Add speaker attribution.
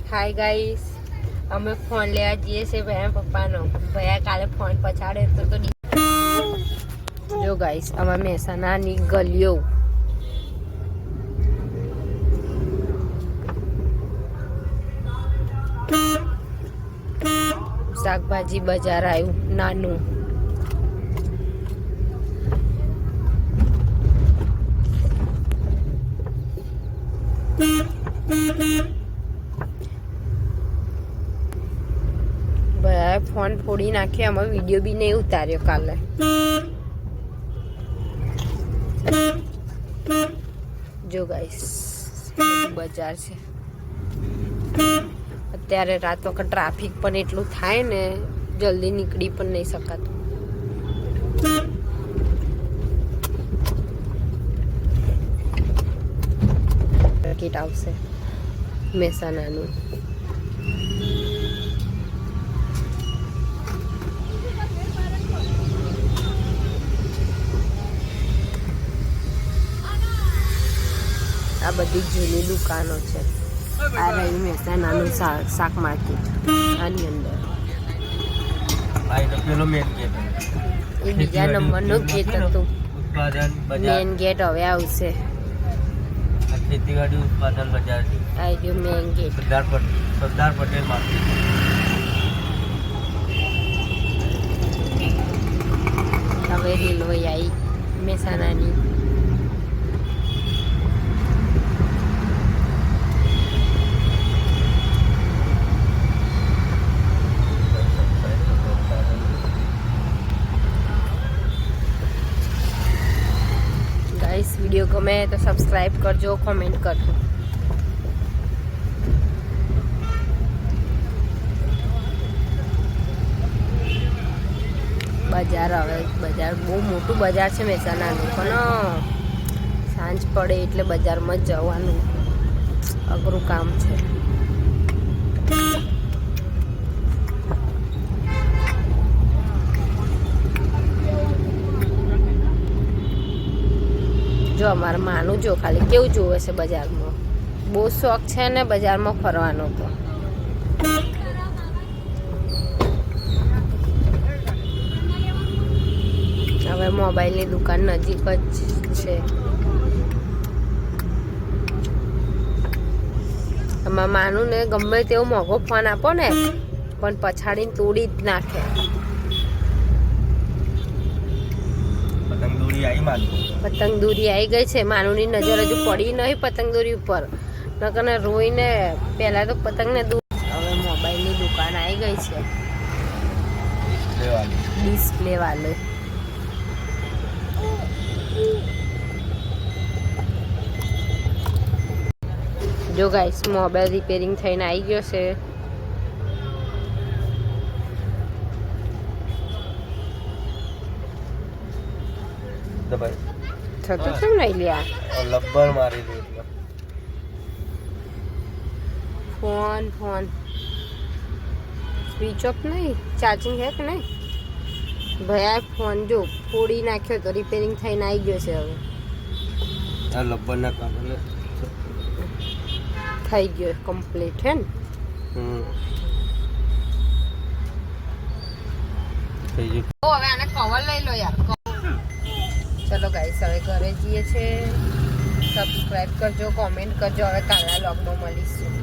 Speaker 1: Hi guys, અમે phone લેવા જઈએ છીએ ભયા પપ્પાનો. ભયા કાલે ફોન પછાડે તો જો ગાઈસ, અમારા મહેસાણાની ગલીઓ શાકભાજી બજાર આવ્યું નાનું. ભાઈ ફોન ફોડી નાખ્યો, અમે વિડીયો બી નહીં ઉતાર્યો કાલે. જો ગાઈસ બજાર છે. અત્યારે રાત વખત ટ્રાફિક પણ એટલું થાય ને, જલ્દી નીકળી પણ નહીં શકાતું. માર્કેટ આવશે મહેસાણાનું. આ બધી જૂની દુકાનો છે. આ રહ્યું મહેસાણાનું શાક માર્કેટ. આની અંદર એ બીજા નંબરનું ગેટ હતું. મેન ગેટ હવે આવશે.
Speaker 2: ખેતીવાડી ઉત્પાદન બજાર છે.
Speaker 1: આ રહ્યું main gate.
Speaker 2: Sardar Patel market.
Speaker 1: હવે રેલવે આવી મહેસાણાની. વિડીયો ગમે તો સબસ્ક્રાઇબ કરજો, કોમેન્ટ કરજો. બજાર હવે બજાર બહુ મોટું બજાર છે મહેસાણાનું, પણ સાંજ પડે એટલે બજારમાં જ જવાનું અઘરું કામ છે. જો અમારે માનું જો ખાલી કેવું જોવે છે બજારમાં. બહુ શોખ છે ને બજારમાં ફરવાનો. તો હવે મોબાઈલની દુકાન નજીક જ છે. અમારે માનું ને ગમે તેવો મોંઘો ફોન આપો ને પણ પછાડીને તોડી જ નાખે. પતંગ દોરી આવી ગઈ છે. માનુની નજર હજુ પડી નહીં પતંગ દોરી ઉપર, નકર રોઈને પહેલા તો પતંગને દૂર. હવે મોબાઈલની દુકાન આવી ગઈ છે. ડિસ્પ્લે વાલે. જો ગાઈસ, મોબાઈલ રિપેરિંગ થઈને આવી ગયો છે. થતું કેમ નહીં લ્યા?
Speaker 2: લબ્બર મારી દીધું.
Speaker 1: ફોન સ્વિચ ઓફ નહીં, ચાર્જિંગ છે કે નહીં? ભયા ફોન જો ફોડી નાખ્યો તો રિપેરિંગ થઈને આવી ગયો છે. હવે
Speaker 2: આ લબ્બરના કારણે
Speaker 1: થઈ ગયો કમ્પ્લીટ હે ને. હવે આને કવર લઈ લો યાર. ચલો ગાઈસ, હવે ઘરે જઈએ છે. સબસ્ક્રાઇબ કરજો, કોમેન્ટ કરજો. હવે કાલના વ્લોગમાં મળીશું.